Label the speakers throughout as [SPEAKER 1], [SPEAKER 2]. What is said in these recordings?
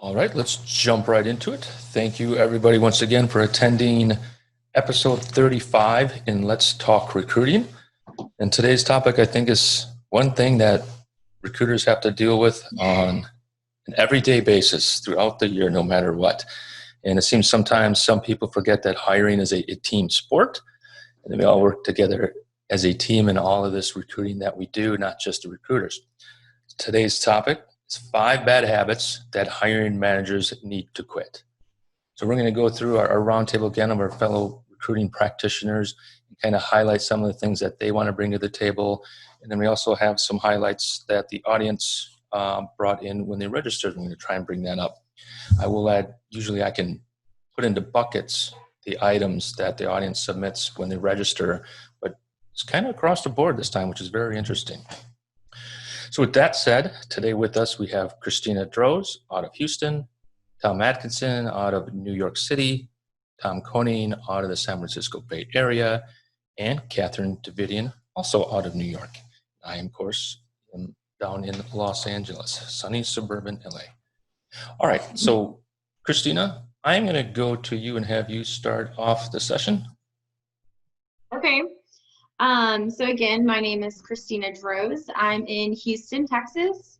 [SPEAKER 1] All right, let's jump right into it. Thank you, everybody, once again for attending episode 35 in Let's Talk Recruiting. And today's topic, I think, is one thing that recruiters have to deal with on an everyday basis throughout the year, no matter what. And it seems sometimes some people forget that hiring is a team sport, and we all work together as a team in all of this recruiting that we do, not just the recruiters. Today's topic is 5 bad habits that hiring managers need to quit. So we're going to go through our roundtable again of our fellow recruiting practitioners and kind of highlight some of the things that they want to bring to the table. And then we also have some highlights that the audience brought in when they registered. I'm going to try and bring that up. I will add, usually I can put into buckets the items that the audience submits when they register, but it's kind of across the board this time, which is very interesting. So with that said, today with us we have Christina Droz out of Houston, Tom Atkinson out of New York City, Tom Koning out of the San Francisco Bay Area, and Catherine Davidian also out of New York. I, of course, am down in Los Angeles, sunny suburban LA. All right, so Christina, I'm going to go to you and have you start off the session.
[SPEAKER 2] Okay. So again, my name is Christina Droz. I'm in Houston, Texas.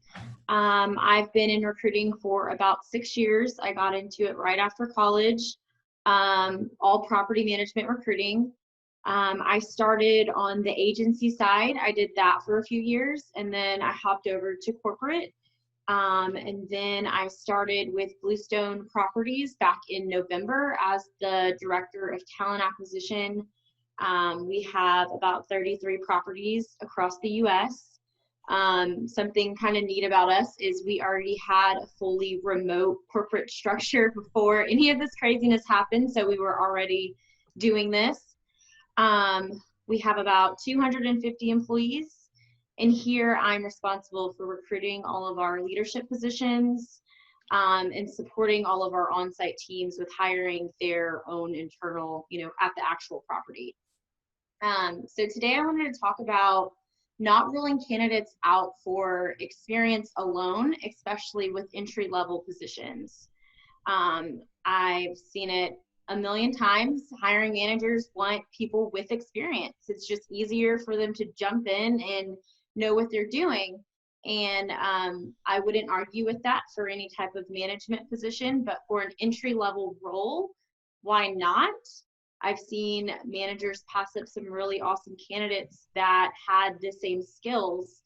[SPEAKER 2] I've been in recruiting for about 6 years. I got into it right after college, all property management recruiting. I started on the agency side. I did that for a few years, and then I hopped over to corporate. And then I started with Bluestone Properties back in November as the Director of Talent Acquisition. We have about 33 properties across the U.S. Something kind of neat about us is we already had a fully remote corporate structure before any of this craziness happened, so we were already doing this. We have about 250 employees, and here I'm responsible for recruiting all of our leadership positions and supporting all of our on-site teams with hiring their own internal, at the actual property. So today I wanted to talk about not ruling candidates out for experience alone, especially with entry-level positions. I've seen it a million times. Hiring managers want people with experience. It's just easier for them to jump in and know what they're doing. And I wouldn't argue with that for any type of management position, but for an entry-level role, why not? I've seen managers pass up some really awesome candidates that had the same skills.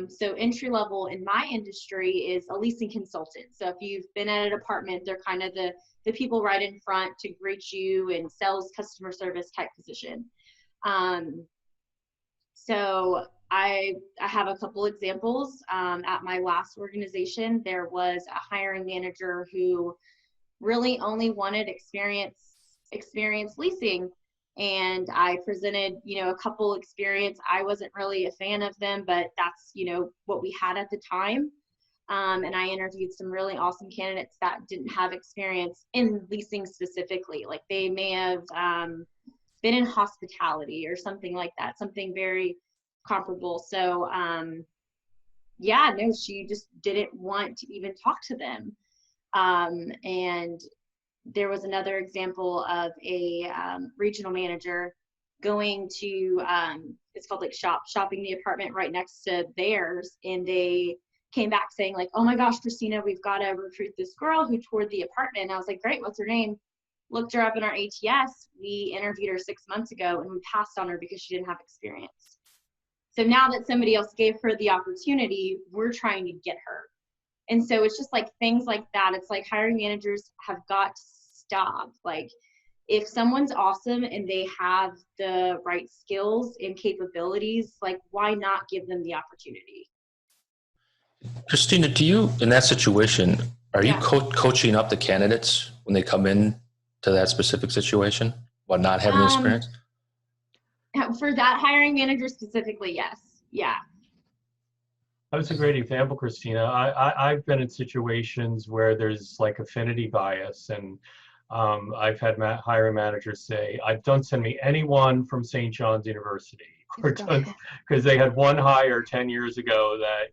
[SPEAKER 2] So entry level in my industry is a leasing consultant. So if you've been at a department, they're kind of the people right in front to greet you and sales customer service type position. So I have a couple examples. At my last organization, there was a hiring manager who really only wanted experience leasing, and I presented a couple experience. I wasn't really a fan of them, but that's what we had at the time, and I interviewed some really awesome candidates that didn't have experience in leasing specifically, like they may have been in hospitality or something like that, something very comparable. So she just didn't want to even talk to them. And there was another example of a regional manager going to, it's called like shopping the apartment right next to theirs. And they came back saying like, oh my gosh, Christina, we've got to recruit this girl who toured the apartment. And I was like, great, what's her name? Looked her up in our ATS. We interviewed her 6 months ago and we passed on her because she didn't have experience. So now that somebody else gave her the opportunity, we're trying to get her. And so it's just like things like that. It's like hiring managers have got to stop. Like if someone's awesome and they have the right skills and capabilities, like why not give them the opportunity?
[SPEAKER 1] Christina, do you, in that situation, are you coaching up the candidates when they come in to that specific situation while not having experience?
[SPEAKER 2] For that hiring manager specifically, yes. Yeah.
[SPEAKER 3] That's a great example, Christina. I've been in situations where there's like affinity bias, and I've had hiring managers say, don't send me anyone from St. John's University, because they had one hire 10 years ago that,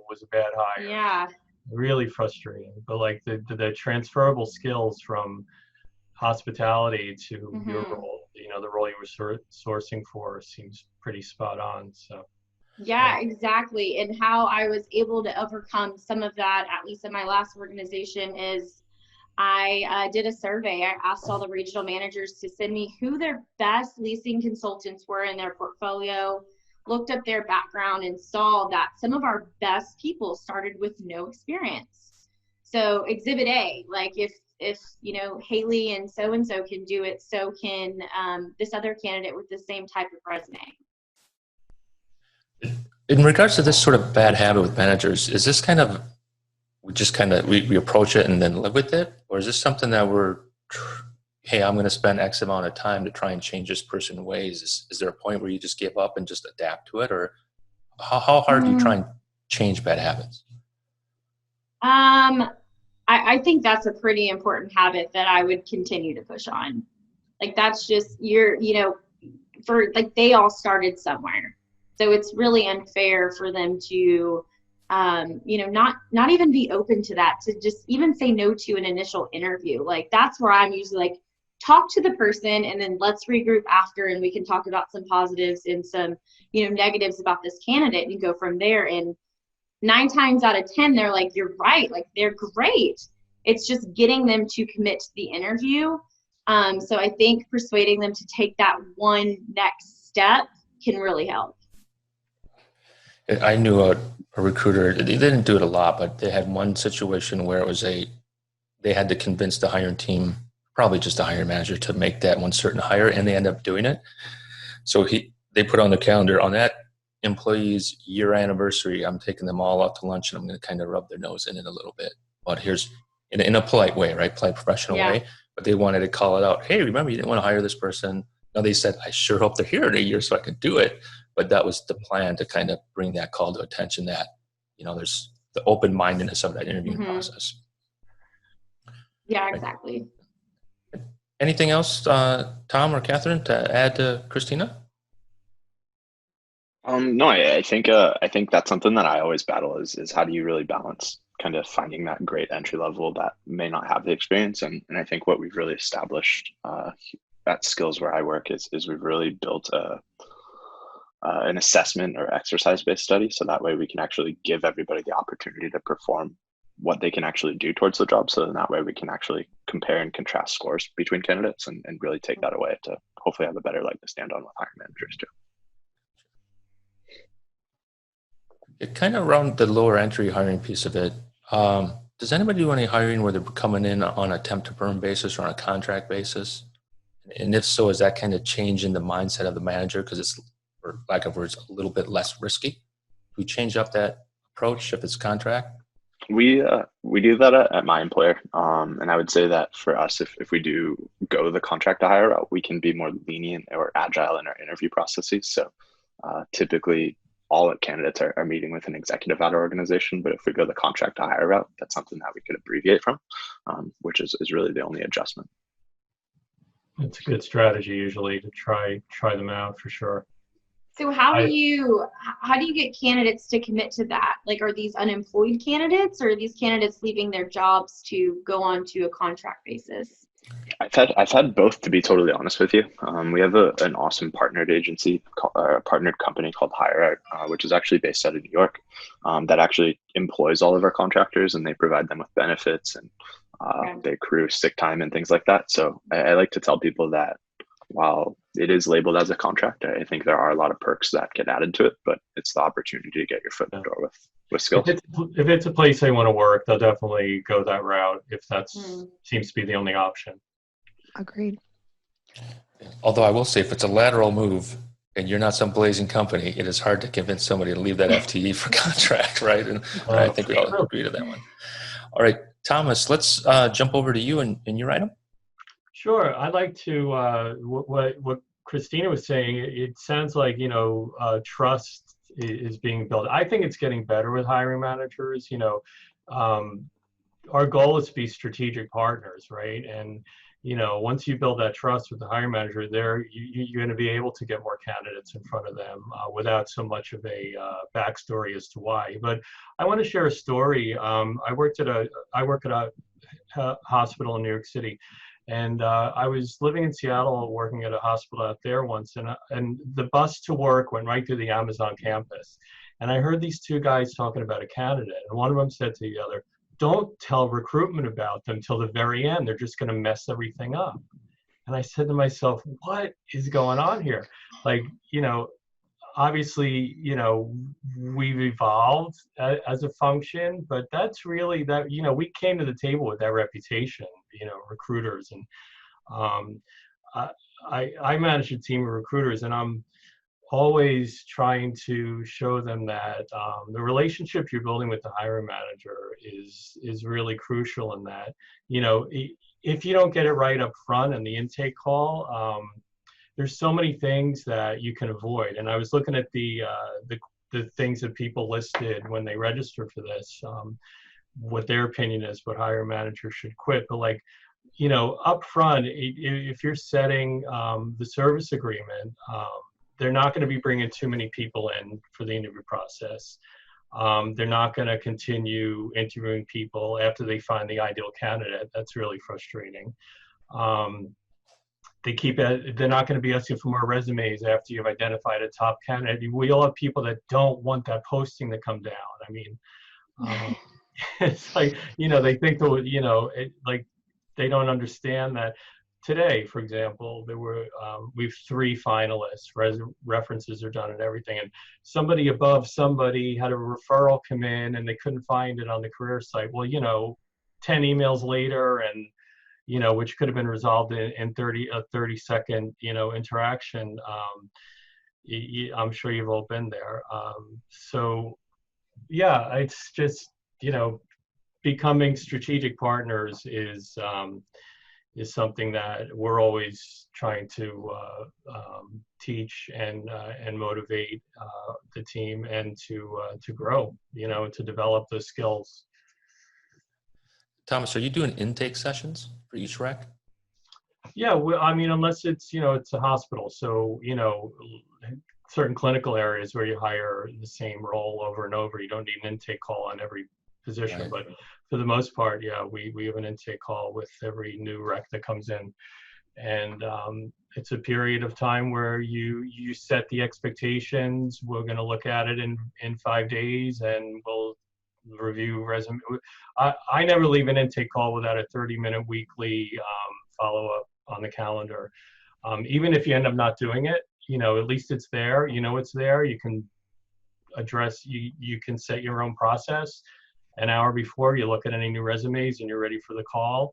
[SPEAKER 3] was a bad hire.
[SPEAKER 2] Yeah.
[SPEAKER 3] really frustrating. But like the transferable skills from hospitality to your
[SPEAKER 2] Hmm.
[SPEAKER 3] role, the role you were sourcing for seems pretty spot on. So, yeah.
[SPEAKER 2] Yeah, exactly. And how I was able to overcome some of that, at least in my last organization, is I did a survey. I asked all the regional managers to send me who their best leasing consultants were in their portfolio, looked up their background, and saw that some of our best people started with no experience. So Exhibit A, like if Haley and so can do it, so can this other candidate with the same type of resume.
[SPEAKER 1] In regards to this sort of bad habit with managers, is this kind of we approach it and then live with it, or is this something that hey, I'm going to spend X amount of time to try and change this person's ways? Is there a point where you just give up and just adapt to it, or how hard do you try and change bad habits?
[SPEAKER 2] I think that's a pretty important habit that I would continue to push on. Like that's just for like they all started somewhere. So it's really unfair for them to not even be open to that, to just even say no to an initial interview. Like that's where I'm usually like, talk to the person and then let's regroup after and we can talk about some positives and some, negatives about this candidate and go from there. And 9 times out of 10, they're like, you're right. Like they're great. It's just getting them to commit to the interview. So I think persuading them to take that one next step can really help.
[SPEAKER 1] I knew a recruiter. They didn't do it a lot, but they had one situation where they had to convince the hiring team, probably just the hiring manager, to make that one certain hire, and they ended up doing it. So they put on the calendar on that employee's year anniversary. I'm taking them all out to lunch, and I'm going to kind of rub their nose in it a little bit. But here's in a polite way, right? Polite, professional way. But they wanted to call it out. Hey, remember you didn't want to hire this person. Now they said, I sure hope they're here in a year so I can do it. But that was the plan, to kind of bring that call to attention that, there's the open-mindedness of that interviewing process.
[SPEAKER 2] Yeah, exactly.
[SPEAKER 1] Anything else, Tom or Catherine, to add to Christina?
[SPEAKER 4] No, I think that's something that I always battle is how do you really balance kind of finding that great entry level that may not have the experience, and I think what we've really established at Skills where I work is we've really built an assessment or exercise based study, so that way we can actually give everybody the opportunity to perform what they can actually do towards the job, so then that way we can actually compare and contrast scores between candidates and really take that away to hopefully have a better leg to stand on with hiring managers too.
[SPEAKER 1] It kind of around the lower entry hiring piece of it. Does anybody do any hiring where they're coming in on a temp to perm basis or on a contract basis? And if so, is that kind of changing the mindset of the manager because it's, for lack of words, a little bit less risky? Do we change up that approach if it's contract?
[SPEAKER 4] We do that at my employer, and I would say that for us, if we do go the contract to hire route, we can be more lenient or agile in our interview processes. So typically, all candidates are meeting with an executive at our organization, but if we go the contract to hire route, that's something that we could abbreviate from, which is really the only adjustment.
[SPEAKER 3] It's a good strategy usually to try them out for sure.
[SPEAKER 2] So how do you get candidates to commit to that? Like, are these unemployed candidates or are these candidates leaving their jobs to go on to a contract basis?
[SPEAKER 4] I've had both, to be totally honest with you. We have an awesome partnered agency, a partnered company called HireOut, which is actually based out of New York, that actually employs all of our contractors, and they provide them with benefits and they accrue sick time and things like that. So I like to tell people that while it is labeled as a contract, I think there are a lot of perks that get added to it, but it's the opportunity to get your foot in the door with Skills.
[SPEAKER 3] If it's a place they want to work, they'll definitely go that route if that seems to be the only option.
[SPEAKER 5] Agreed.
[SPEAKER 1] Although I will say, if it's a lateral move and you're not some blazing company, it is hard to convince somebody to leave that FTE for contract, right? And I think we all agree to that one. All right, Thomas, let's jump over to you and your item.
[SPEAKER 3] Sure. I'd like to, what Christina was saying, it sounds like, trust is being built. I think it's getting better with hiring managers. Our goal is to be strategic partners, right? And, once you build that trust with the hiring manager, you're going to be able to get more candidates in front of them without so much of a backstory as to why. But I want to share a story. I work at a hospital in New York City, and I was living in Seattle, working at a hospital out there once, and the bus to work went right through the Amazon campus, and I heard these two guys talking about a candidate, and one of them said to the other, "Don't tell recruitment about them till the very end. They're just going to mess everything up." And I said to myself, what is going on here? Like, obviously, we've evolved as a function, but that's really that, we came to the table with that reputation, recruiters. And I manage a team of recruiters, and I'm always trying to show them that the relationship you're building with the hiring manager is really crucial in that, if you don't get it right up front in the intake call, there's so many things that you can avoid. And I was looking at the things that people listed when they registered for this, what their opinion is, what hiring managers should quit. But like, up front, if you're setting the service agreement, they're not going to be bringing too many people in for the interview process. They're not going to continue interviewing people after they find the ideal candidate. That's really frustrating. They're not going to be asking for more resumes after you've identified a top candidate. We all have people that don't want that posting to come down. I mean, it's like, they think that, they don't understand that. Today, for example, we have 3 finalists. References are done and everything, and somebody above somebody had a referral come in and they couldn't find it on the career site. Well, 10 emails later, and which could have been resolved in a 30-second interaction. I'm sure you've all been there. So yeah, it's just becoming strategic partners is something that we're always trying to teach and motivate the team, and to grow, to develop those skills.
[SPEAKER 1] Thomas, are you doing intake sessions for each rec?
[SPEAKER 3] Yeah, I mean, unless it's it's a hospital, so certain clinical areas where you hire the same role over and over, you don't need an intake call on every position. Right. But for the most part, yeah, we have an intake call with every new rec that comes in, and it's a period of time where you set the expectations. We're going to look at it in 5 days, and we'll review resume. I never leave an intake call without a 30-minute weekly follow-up on the calendar. Even if you end up not doing it, at least it's there. It's there. You can address. You can set your own process. An hour before you look at any new resumes and you're ready for the call.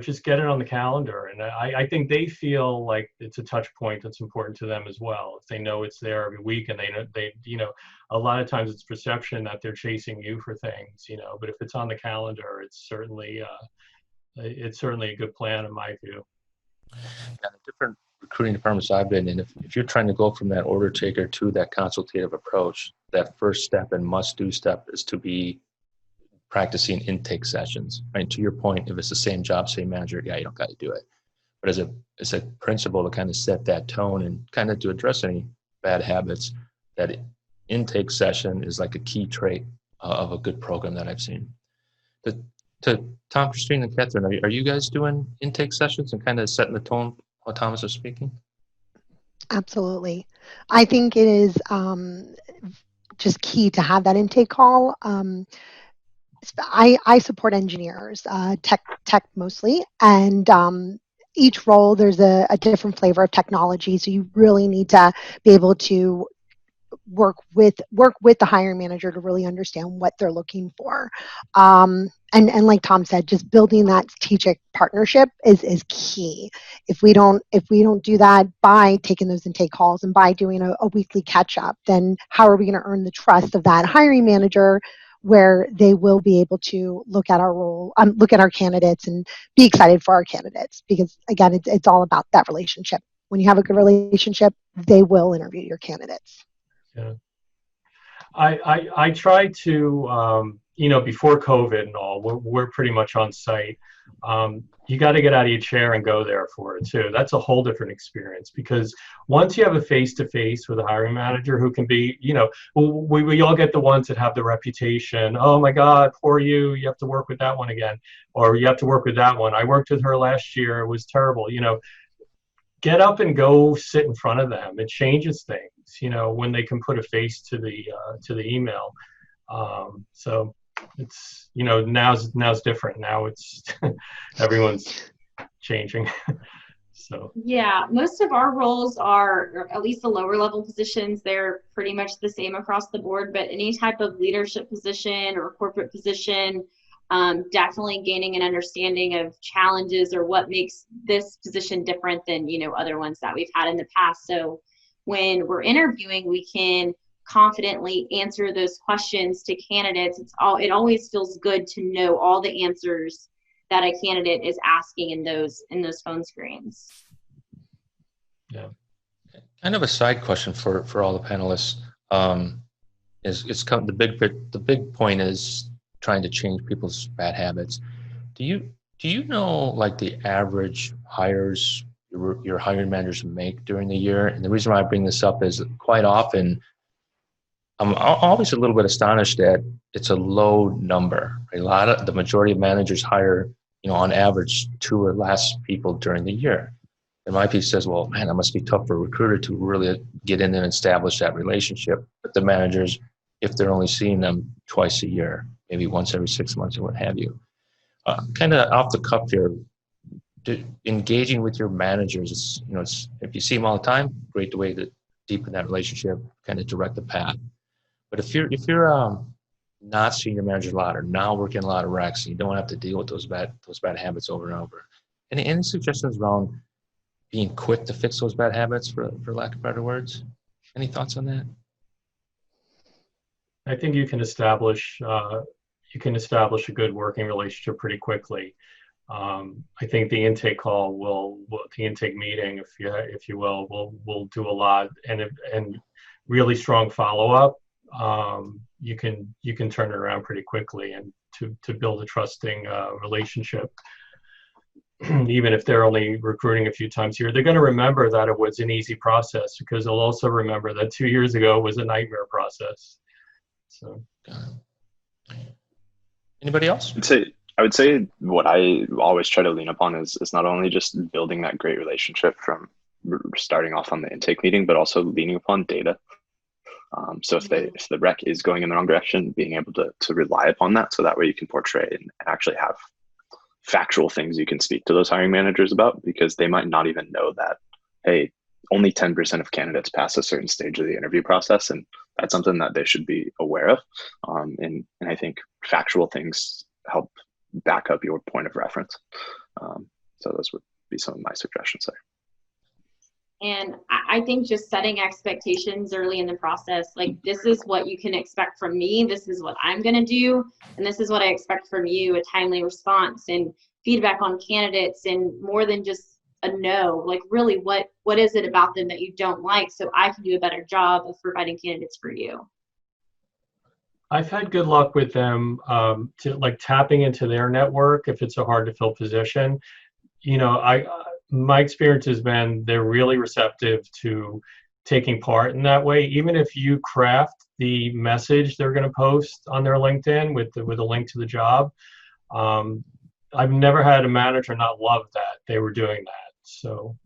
[SPEAKER 3] Just get it on the calendar. And I think they feel like it's a touch point that's important to them as well. If they know it's there every week, and they a lot of times it's perception that they're chasing you for things, but if it's on the calendar, it's certainly a good plan in my view.
[SPEAKER 1] Yeah, the different recruiting departments I've been in, if you're trying to go from that order taker to that consultative approach, that first step and must-do step is to be practicing intake sessions. Right? To your point, if it's the same job, same manager, yeah, you don't got to do it. But as a principle to kind of set that tone and kind of to address any bad habits, that intake session is like a key trait of a good program that I've seen. To Tom, Christine, and Catherine, are you guys doing intake sessions and kind of setting the tone while Thomas is speaking?
[SPEAKER 5] Absolutely. I think it is just key to have that intake call. I support engineers, tech mostly, and each role there's a different flavor of technology. So you really need to be able to work with the hiring manager to really understand what they're looking for. And like Tom said, just building that strategic partnership is key. If we don't do that by taking those intake calls and by doing a weekly catch up, then how are we going to earn the trust of that hiring manager, where they will be able to look at our role, look at our candidates and be excited for our candidates? Because again, it's all about that relationship. When you have a good relationship, they will interview your candidates.
[SPEAKER 3] Yeah. I try to before COVID and all, we're pretty much on site. You got to get out of your chair and go there for it too. That's a whole different experience, because once you have a face-to-face with a hiring manager who can be, we all get the ones that have the reputation. Oh my God, poor you. You have to work with that one again, or you have to work with that one. I worked with her last year. It was terrible. Get up and go sit in front of them. It changes things, when they can put a face to the email. So it's, now's different. Now it's everyone's changing. So
[SPEAKER 2] Yeah, most of our roles are, or at least the lower level positions, they're pretty much the same across the board, but any type of leadership position or corporate position, definitely gaining an understanding of challenges or what makes this position different than, other ones that we've had in the past. So when we're interviewing, we can confidently answer those questions to candidates. It always feels good to know all the answers that a candidate is asking in those phone screens.
[SPEAKER 3] Yeah.
[SPEAKER 1] Kind of a side question for all the panelists. The big point is trying to change people's bad habits. Do you know like the average hires your hiring managers make during the year? And the reason why I bring this up is quite often I'm always a little bit astonished that it's a low number. The majority of managers hire, on average 2 or less people during the year. And my piece says, well, man, it must be tough for a recruiter to really get in and establish that relationship with the managers if they're only seeing them twice a year, maybe once every 6 months or what have you. Kind of off the cuff here, engaging with your managers, if you see them all the time, great way to deepen that relationship, kind of direct the path. But if you're not seeing your manager a lot, or now working a lot of recs, and you don't have to deal with those bad habits over and over, any suggestions around being quick to fix those bad habits, for lack of better words? Any thoughts on that?
[SPEAKER 3] I think you can establish a good working relationship pretty quickly. I think the intake call the intake meeting, if you will do a lot, and really strong follow up. You can turn it around pretty quickly, and to build a trusting relationship. Even if they're only recruiting a few times a year, they're going to remember that it was an easy process, because they'll also remember that 2 years ago was a nightmare process. So,
[SPEAKER 1] anybody else?
[SPEAKER 4] I would say what I always try to lean upon is not only just building that great relationship from starting off on the intake meeting, but also leaning upon data. So if the rec is going in the wrong direction, being able to rely upon that, so that way you can portray and actually have factual things you can speak to those hiring managers about, because they might not even know that, hey, only 10% of candidates pass a certain stage of the interview process, and that's something that they should be aware of. And I think factual things help back up your point of reference. So those would be some of my suggestions there.
[SPEAKER 2] And I think just setting expectations early in the process, like, this is what you can expect from me, this is what I'm going to do, and this is what I expect from you, a timely response and feedback on candidates, and more than just a no, like really what is it about them that you don't like, so I can do a better job of providing candidates for you.
[SPEAKER 3] I've had good luck with them tapping into their network if it's a hard to fill position. My experience has been they're really receptive to taking part in that way. Even if you craft the message they're going to post on their LinkedIn with a link to the job, I've never had a manager not love that they were doing that. So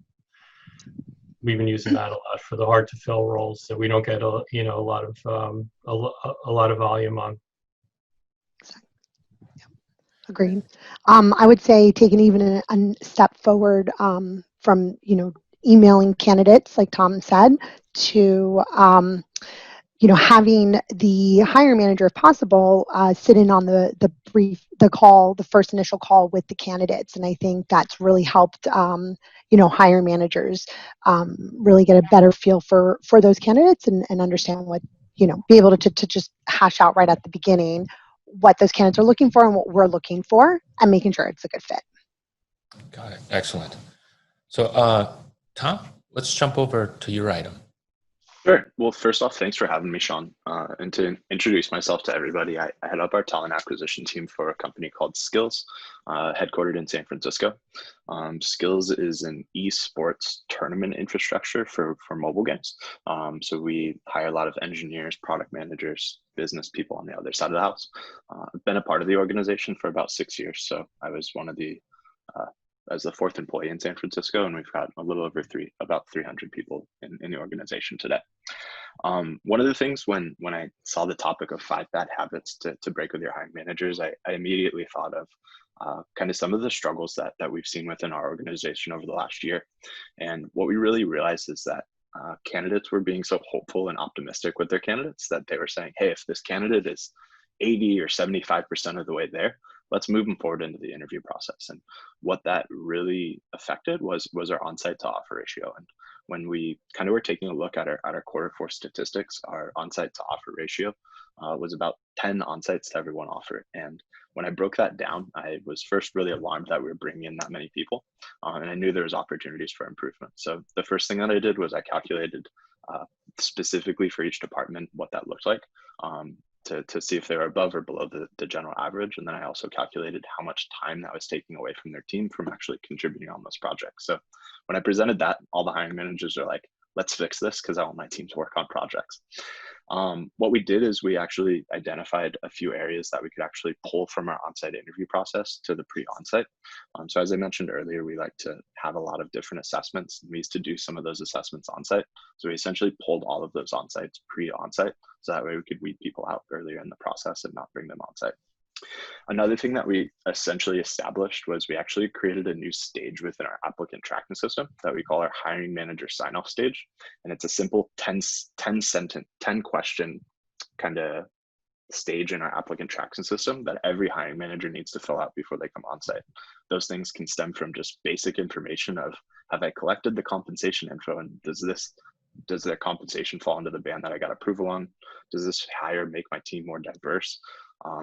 [SPEAKER 3] we've been using that a lot for the hard to fill roles that we don't get a lot of volume on.
[SPEAKER 5] Agreed. I would say taking even a step forward from emailing candidates, like Tom said, to having the hiring manager, if possible, sit in on the first initial call with the candidates, and I think that's really helped hiring managers really get a better feel for those candidates and understand what be able to just hash out right at the beginning what those candidates are looking for and what we're looking for, and making sure it's a good fit.
[SPEAKER 1] Got it. Excellent. So, Tom, let's jump over to your item.
[SPEAKER 4] Sure. Well, first off, thanks for having me, Sean. And to introduce myself to everybody, I head up our talent acquisition team for a company called Skills, headquartered in San Francisco. Skills is an esports tournament infrastructure for mobile games. So we hire a lot of engineers, product managers, business people on the other side of the house. I've been a part of the organization for about 6 years. So I was one of the as the fourth employee in San Francisco, and we've got a little over about 300 people in the organization today. One of the things when I saw the topic of 5 bad habits to break with your hiring managers, I immediately thought of kind of some of the struggles that we've seen within our organization over the last year. And what we really realized is that candidates were being so hopeful and optimistic with their candidates that they were saying, hey, if this candidate is 80 or 75% of the way there, let's move them forward into the interview process. And what that really affected was our on-site to offer ratio. And when we kind of were taking a look at our quarter 4 statistics, our on-site to offer ratio was about 10 on-sites to every 1 offer. And when I broke that down, I was first really alarmed that we were bringing in that many people, and I knew there was opportunities for improvement. So the first thing that I did was I calculated specifically for each department what that looked like, to see if they were above or below the general average. And then I also calculated how much time that was taking away from their team from actually contributing on those projects. So when I presented that, all the hiring managers are like, let's fix this because I want my team to work on projects. What we did is we actually identified a few areas that we could actually pull from our on-site interview process to the pre-on-site. So as I mentioned earlier, we like to have a lot of different assessments. We used to do some of those assessments on-site. So we essentially pulled all of those on-sites pre-on-site. So that way we could weed people out earlier in the process and not bring them on-site. Another thing that we essentially established was we actually created a new stage within our applicant tracking system that we call our hiring manager sign-off stage. And it's a simple 10 question kind of stage in our applicant tracking system that every hiring manager needs to fill out before they come on site. Those things can stem from just basic information of, have I collected the compensation info, and does their compensation fall into the band that I got approval on? Does this hire make my team more diverse?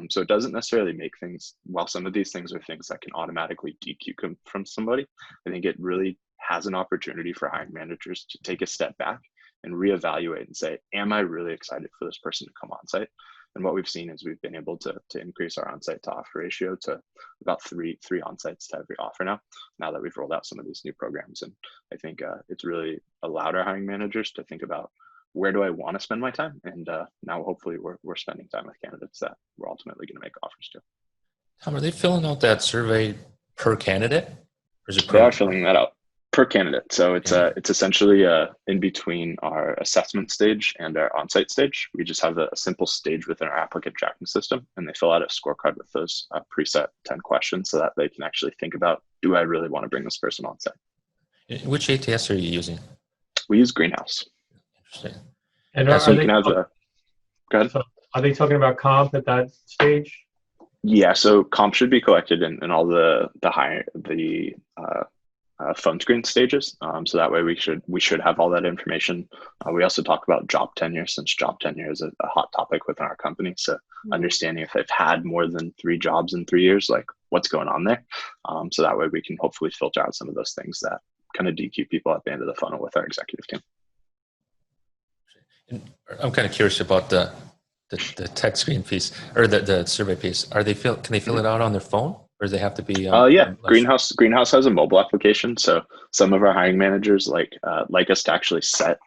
[SPEAKER 4] So it doesn't necessarily make things, while some of these things are things that can automatically DQ from somebody, I think it really has an opportunity for hiring managers to take a step back and reevaluate and say, am I really excited for this person to come on site? And what we've seen is we've been able to increase our on-site to offer ratio to about three on-sites to every offer now that we've rolled out some of these new programs. And I think it's really allowed our hiring managers to think about, where do I want to spend my time? And now hopefully we're spending time with candidates that we're ultimately going to make offers to.
[SPEAKER 1] Tom, are they filling out that survey per candidate? Or is it per?
[SPEAKER 4] They are filling that out per candidate. So it's essentially in between our assessment stage and our on-site stage. We just have a simple stage within our applicant tracking system, and they fill out a scorecard with those preset 10 questions so that they can actually think about, do I really want to bring this person on site?
[SPEAKER 1] Which ATS are you using?
[SPEAKER 4] We use Greenhouse.
[SPEAKER 1] Interesting.
[SPEAKER 3] And
[SPEAKER 4] So you can have go ahead.
[SPEAKER 3] So are they talking about comp at that stage?
[SPEAKER 4] Yeah, so comp should be collected in all the phone screen stages. So that way we should have all that information. We also talk about job tenure, since job tenure is a hot topic within our company. So understanding if they've had more than 3 jobs in 3 years, like what's going on there. So that way we can hopefully filter out some of those things that kind of DQ people at the end of the funnel with our executive team.
[SPEAKER 1] And I'm kind of curious about the tech screen piece, or the survey piece. Can they fill it out on their phone, or does they have to be?
[SPEAKER 4] Yeah, Greenhouse has a mobile application, so some of our hiring managers like us to actually set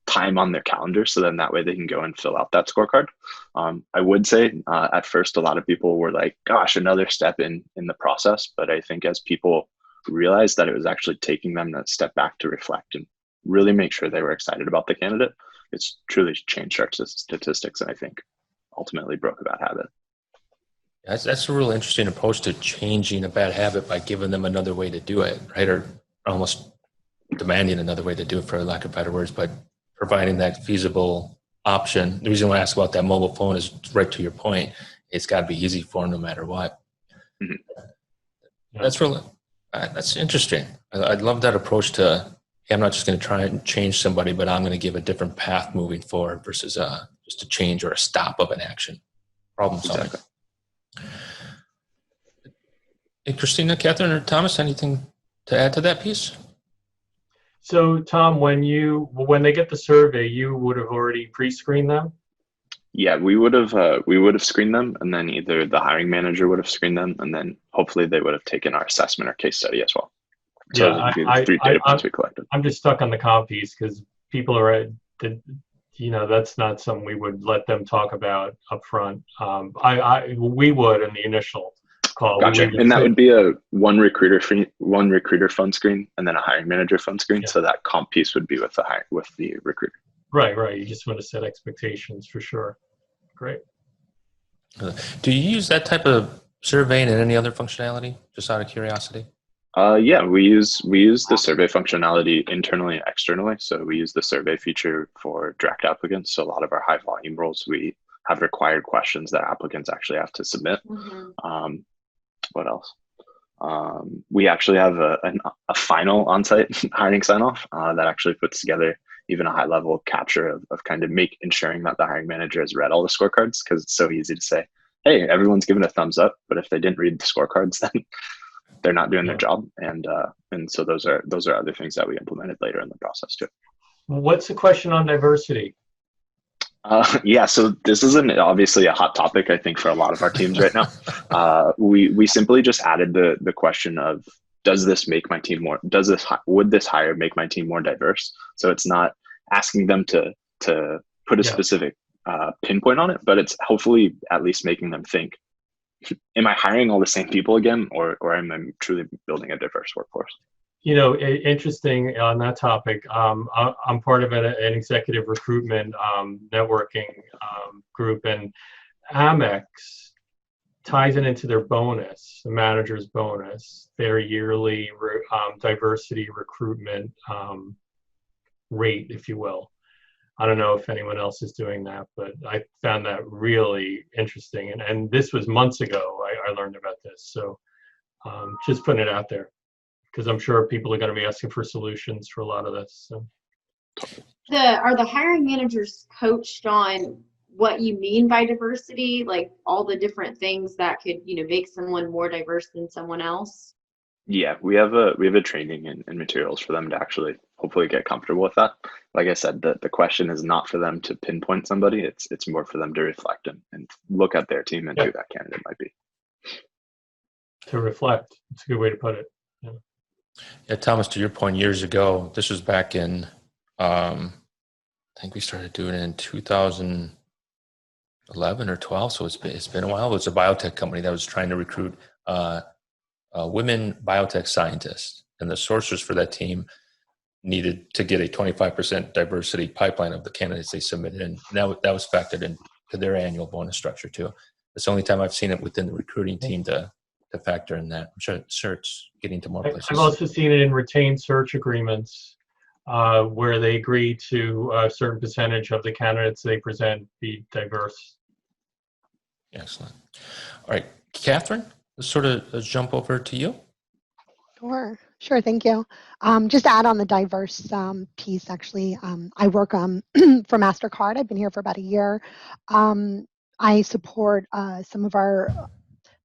[SPEAKER 4] time on their calendar, so then that way they can go and fill out that scorecard. I would say at first a lot of people were like, "Gosh, another step in the process," but I think as people realized that it was actually taking them to step back to reflect and really make sure they were excited about the candidate, it's truly changed our statistics, and I think ultimately broke a bad habit.
[SPEAKER 1] That's a real interesting approach to changing a bad habit by giving them another way to do it, right? Or almost demanding another way to do it, for lack of better words, but providing that feasible option. The reason why I ask about that mobile phone is right to your point. It's got to be easy for them no matter what. Mm-hmm. That's interesting. I'd love that approach to, hey, I'm not just going to try and change somebody, but I'm going to give a different path moving forward versus just a change or a stop of an action. Problem solving. Exactly. Hey, Christina, Catherine, or Thomas, anything to add to that piece?
[SPEAKER 3] So Tom, when they get the survey, you would have already pre-screened them?
[SPEAKER 4] Yeah, we would have screened them, and then either the hiring manager would have screened them, and then hopefully they would have taken our assessment or case study as well. So those
[SPEAKER 3] Yeah,
[SPEAKER 4] would be the three data points we collected.
[SPEAKER 3] I'm just stuck on the comp piece because people are, that's not something we would let them talk about up front. We would in the initial call.
[SPEAKER 4] Gotcha. And that would be a one recruiter phone screen and then a hiring manager phone screen.
[SPEAKER 3] Yeah.
[SPEAKER 4] So that comp piece would be with the recruiter.
[SPEAKER 3] Right. You just want to set expectations for sure. Great.
[SPEAKER 1] Do you use that type of survey and any other functionality, just out of curiosity?
[SPEAKER 4] Yeah, we use the survey functionality internally and externally. So we use the survey feature for direct applicants. So a lot of our high volume roles, we have required questions that applicants actually have to submit.
[SPEAKER 2] Mm-hmm.
[SPEAKER 4] What else? We actually have a final on-site hiring sign-off that actually puts together even a high-level capture of kind of ensuring that the hiring manager has read all the scorecards, because it's so easy to say, hey, everyone's given a thumbs up, but if they didn't read the scorecards, then they're not doing their job. And so those are other things that we implemented later in the process too.
[SPEAKER 3] What's the question on diversity?
[SPEAKER 4] Yeah, so this is obviously a hot topic, I think, for a lot of our teams right now. We simply just added the question of, does this make my team more? Would this hire make my team more diverse? So it's not asking them to put a specific pinpoint on it, but it's hopefully at least making them think, am I hiring all the same people again, or am I truly building a diverse workforce?
[SPEAKER 3] Interesting on that topic. I'm part of an executive recruitment networking group, and Amex ties it into their bonus, the manager's bonus, their yearly diversity recruitment rate, if you will. I don't know if anyone else is doing that, but I found that really interesting. And this was months ago I learned about this. So just putting it out there, because I'm sure people are going to be asking for solutions for a lot of this. So.
[SPEAKER 2] Are the hiring managers coached on what you mean by diversity, like all the different things that could, make someone more diverse than someone else?
[SPEAKER 4] Yeah, we have a training and materials for them to actually hopefully get comfortable with that. Like I said, the question is not for them to pinpoint somebody. It's more for them to reflect and look at their team and who that candidate might be.
[SPEAKER 3] To reflect. It's a good way to put it.
[SPEAKER 1] Yeah, Thomas, to your point, years ago, this was back in, I think we started doing it in 2011 or 12. So it's been a while. It was a biotech company that was trying to recruit women biotech scientists, and the sources for that team needed to get a 25% diversity pipeline of the candidates they submitted, and that was factored into their annual bonus structure too. It's the only time I've seen it within the recruiting team to factor in that. I'm sure it's getting to more places.
[SPEAKER 3] I've also seen it in retained search agreements where they agree to a certain percentage of the candidates they present be diverse.
[SPEAKER 1] Excellent. All right, Catherine, let's sort of jump over to you.
[SPEAKER 5] Sure, thank you. Just to add on the diverse piece, actually, I work for Mastercard. I've been here for about a year. I support some of our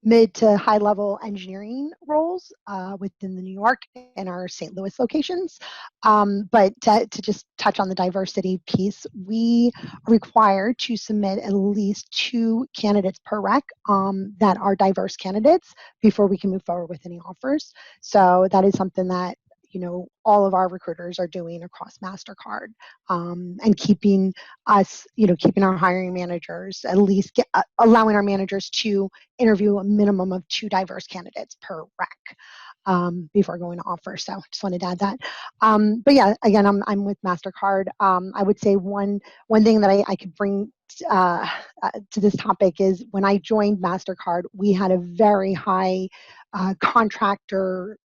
[SPEAKER 5] mid to high level engineering roles within the New York and our St. Louis locations. But to just touch on the diversity piece, we are required to submit at least 2 candidates per rec that are diverse candidates before we can move forward with any offers. So that is something that all of our recruiters are doing across Mastercard, and keeping us, keeping our hiring managers, at least allowing our managers to interview a minimum of 2 diverse candidates per rec before going to offer. So just wanted to add that. But yeah, again, I'm with Mastercard. I would say one thing that I could bring to this topic is when I joined Mastercard, we had a very high contractor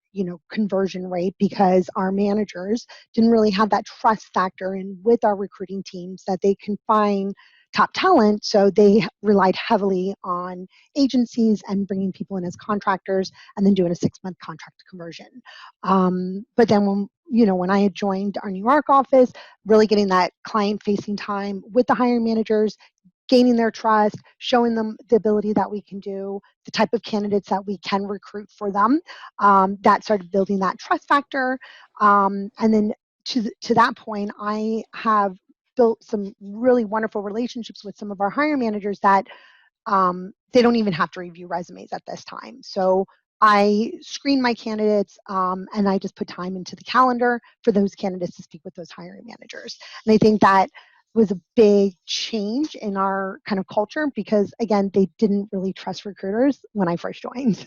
[SPEAKER 5] conversion rate because our managers didn't really have that trust factor in with our recruiting teams that they can find top talent. So they relied heavily on agencies and bringing people in as contractors and then doing a 6-month contract conversion. But then when I had joined our New York office, really getting that client facing time with the hiring managers, gaining their trust, showing them the ability that we can do, the type of candidates that we can recruit for them, that started building that trust factor. And then to that point, I have built some really wonderful relationships with some of our hiring managers that they don't even have to review resumes at this time. So I screen my candidates and I just put time into the calendar for those candidates to speak with those hiring managers. And I think that was a big change in our kind of culture because, again, they didn't really trust recruiters when I first joined.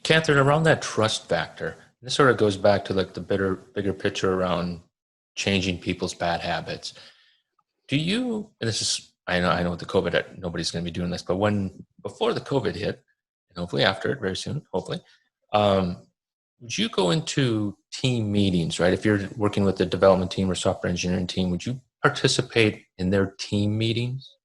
[SPEAKER 1] Catherine, around that trust factor, this sort of goes back to like the bigger picture around changing people's bad habits. Do you, and this is, I know with the COVID, nobody's going to be doing this, but before the COVID hit, and hopefully after it very soon, hopefully, would you go into team meetings, right? If you're working with the development team or software engineering team, would you participate in their team meetings?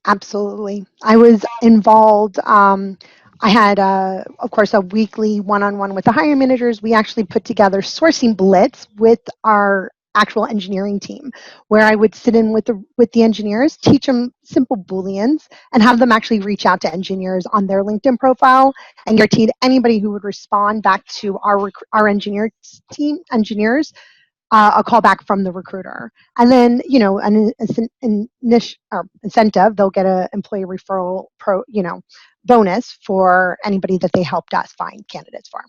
[SPEAKER 5] Absolutely. I was involved. I had, of course, a weekly one-on-one with the hiring managers. We actually put together sourcing blitz with our actual engineering team, where I would sit in with the engineers, teach them simple Booleans, and have them actually reach out to engineers on their LinkedIn profile, and guaranteed anybody who would respond back to our engineers a call back from the recruiter. And then, an incentive, they'll get an employee referral bonus for anybody that they helped us find candidates for.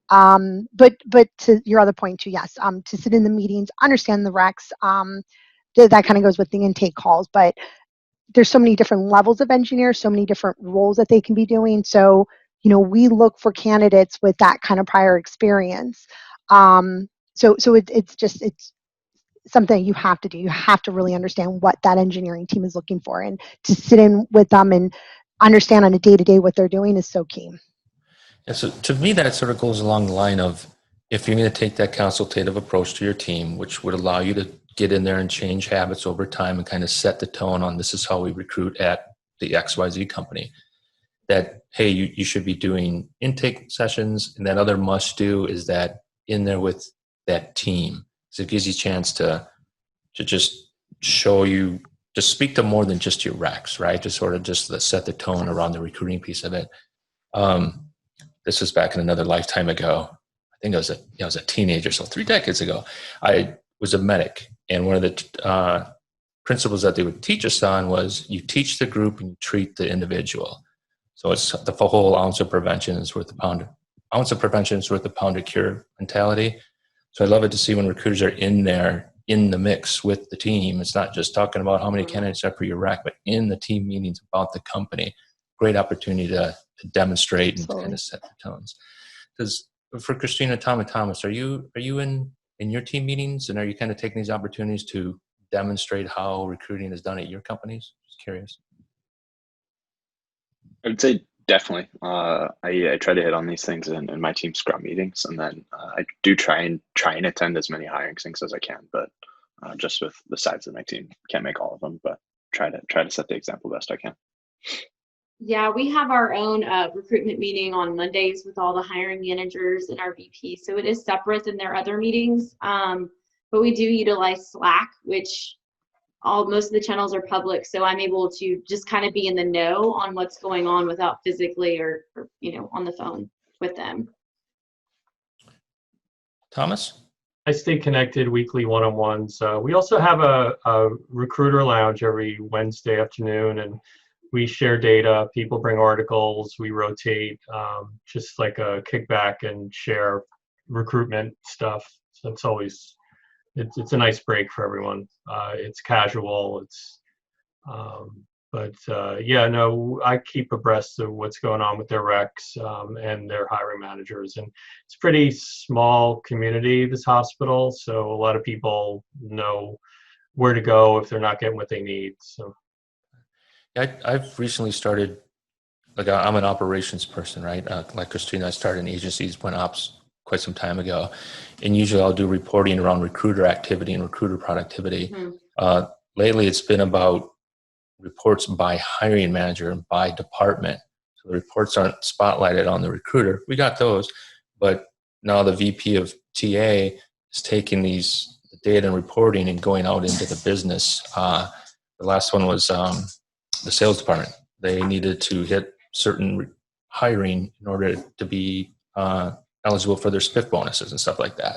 [SPEAKER 5] But to your other point too, yes, to sit in the meetings, understand the recs, that kind of goes with the intake calls, but there's so many different levels of engineers, so many different roles that they can be doing. So, we look for candidates with that kind of prior experience. So it's something you have to do. You have to really understand what that engineering team is looking for, and to sit in with them and understand on a day-to-day what they're doing is so key.
[SPEAKER 1] Yeah, so to me, that sort of goes along the line of if you're going to take that consultative approach to your team, which would allow you to get in there and change habits over time and kind of set the tone on this is how we recruit at the XYZ company, that, hey, you should be doing intake sessions, and that other must do is that in there with that team. So it gives you a chance to just show you, to speak to more than just your recs, right? To sort of just set the tone around the recruiting piece of it. This was back in another lifetime ago. I think I was a teenager, so 3 decades ago. I was a medic, and one of the principles that they would teach us on was you teach the group and you treat the individual. So it's the whole ounce of prevention is worth a pound. Ounce of prevention is worth a pound of cure mentality. So I love it to see when recruiters are in there in the mix with the team. It's not just talking about how many candidates are for your rack, but in the team meetings about the company. Great opportunity to demonstrate and kind of set the tones. Because for Christina, Tom, and Thomas, are you in your team meetings, and are you kind of taking these opportunities to demonstrate how recruiting is done at your companies? Just curious.
[SPEAKER 4] I would say definitely. I try to hit on these things in my team scrum meetings, and then I do try and attend as many hiring things as I can. But just with the size of my team, can't make all of them, but try to set the example best I can.
[SPEAKER 2] Yeah, we have our own recruitment meeting on Mondays with all the hiring managers and our VP. So it is separate than their other meetings. But we do utilize Slack, which most of the channels are public. So I'm able to just kind of be in the know on what's going on without physically or on the phone with them.
[SPEAKER 1] Thomas?
[SPEAKER 3] I stay connected weekly one-on-ones. We also have a recruiter lounge every Wednesday afternoon, and we share data. People bring articles. We rotate, just like a kickback and share recruitment stuff. So it's always it's a nice break for everyone. It's casual. I keep abreast of what's going on with their recs and their hiring managers. And it's a pretty small community, this hospital. So a lot of people know where to go if they're not getting what they need. So.
[SPEAKER 1] I've recently started, I'm an operations person, right? Like Christina, I started in agencies, went ops quite some time ago. And usually I'll do reporting around recruiter activity and recruiter productivity. Mm-hmm. Lately, it's been about reports by hiring manager and by department. So the reports aren't spotlighted on the recruiter. We got those, but now the VP of TA is taking the data and reporting and going out into the business. The last one was the sales department. They needed to hit certain hiring in order to be eligible for their spiff bonuses and stuff like that.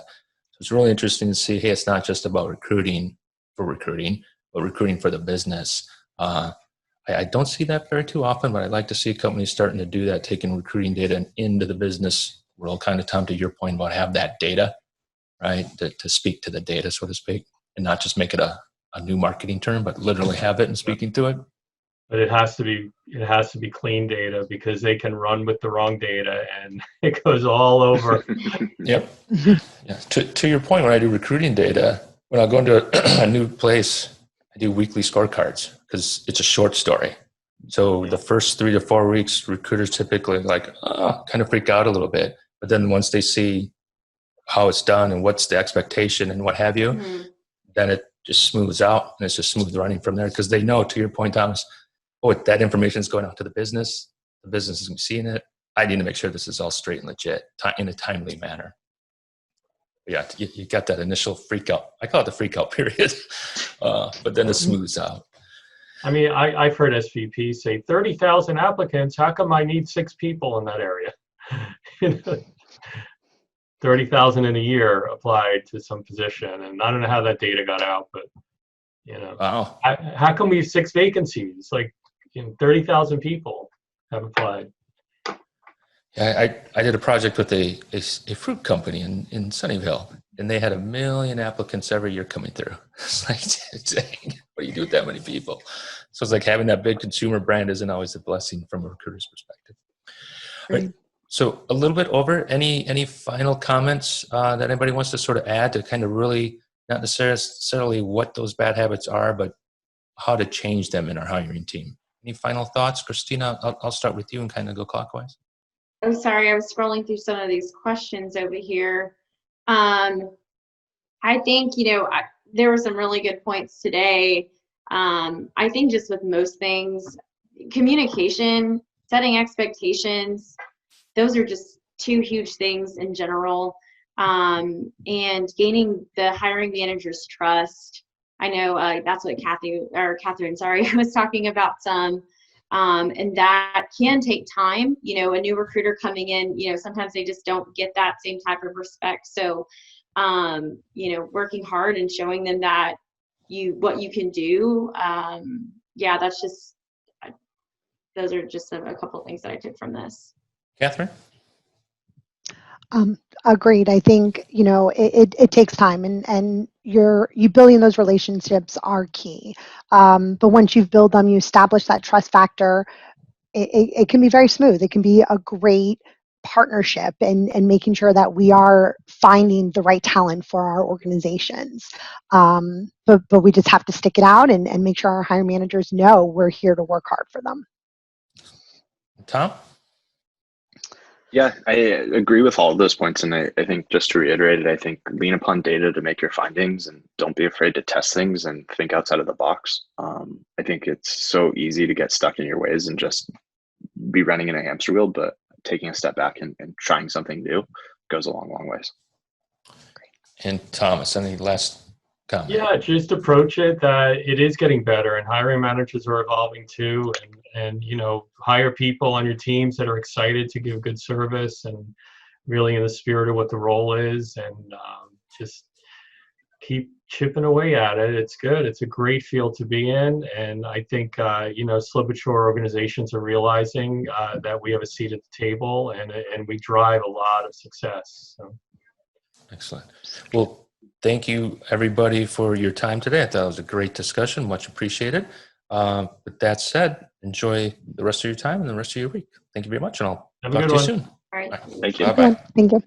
[SPEAKER 1] So it's really interesting to see, hey, it's not just about recruiting for recruiting, but recruiting for the business. I don't see that very too often, but I'd like to see companies starting to do that, taking recruiting data into the business world, kind of, Tom, to your point about have that data, right, to speak to the data, so to speak, and not just make it a new marketing term, but literally have it and speaking to it.
[SPEAKER 3] But it has to be clean data, because they can run with the wrong data and it goes all over.
[SPEAKER 1] Yep. Yeah. To your point, when I do recruiting data, when I go into a new place, I do weekly scorecards because it's a short story. So the first 3 to 4 weeks, recruiters typically kind of freak out a little bit. But then once they see how it's done and what's the expectation and what have you, then it just smooths out and it's just smooth running from there, because they know, to your point, Thomas, that information is going out to the business. The business is seeing it. I need to make sure this is all straight and legit in a timely manner. Yeah, you got that initial freak out. I call it the freak out period, but then it smooths out.
[SPEAKER 3] I mean, I've heard SVPs say 30,000 applicants. How come I need 6 people in that area? 30,000 in a year applied to some position, and I don't know how that data got out, but
[SPEAKER 1] Wow.
[SPEAKER 3] how come we have 6 vacancies? Like, 30,000 people have applied.
[SPEAKER 1] Yeah, I did a project with a fruit company in Sunnyvale, and they had 1 million applicants every year coming through. It's like, dang, what do you do with that many people? So it's like having that big consumer brand isn't always a blessing from a recruiter's perspective. Right. So a little bit over, any final comments that anybody wants to sort of add to kind of really, not necessarily what those bad habits are, but how to change them in our hiring team? Any final thoughts? Christina, I'll start with you and kind of go clockwise.
[SPEAKER 2] Oh, sorry, I was scrolling through some of these questions over here. I think, there were some really good points today. I think just with most things, communication, setting expectations, those are just 2 huge things in general. And gaining the hiring manager's trust. I know that's what Catherine, was talking about some. And that can take time. A new recruiter coming in, sometimes they just don't get that same type of respect. So, working hard and showing them that what you can do. That's just, those are just a couple of things that I took from this.
[SPEAKER 1] Catherine?
[SPEAKER 5] Agreed. I think, it takes time, and you building those relationships are key. But once you've built them, you establish that trust factor, it can be very smooth. It can be a great partnership and making sure that we are finding the right talent for our organizations. But we just have to stick it out and make sure our hiring managers know we're here to work hard for them.
[SPEAKER 1] Tom?
[SPEAKER 4] Yeah, I agree with all of those points. And I think, just to reiterate it, I think lean upon data to make your findings, and don't be afraid to test things and think outside of the box. I think it's so easy to get stuck in your ways and just be running in a hamster wheel, but taking a step back and trying something new goes a long, long ways.
[SPEAKER 1] And Thomas, any last comment?
[SPEAKER 3] Yeah, just approach it that it is getting better, and hiring managers are evolving too, and hire people on your teams that are excited to give good service and really in the spirit of what the role is, and just keep chipping away at it. It's good. It's a great field to be in, and I think slow but sure organizations are realizing that we have a seat at the table, and we drive a lot of success. So.
[SPEAKER 1] Excellent. Well, thank you, everybody, for your time today. I thought it was a great discussion. Much appreciated. With that said, enjoy the rest of your time and the rest of your week. Thank you very much, and I'll talk to you soon.
[SPEAKER 2] All right.
[SPEAKER 4] Thank you.
[SPEAKER 1] Bye-bye.
[SPEAKER 5] Thank you.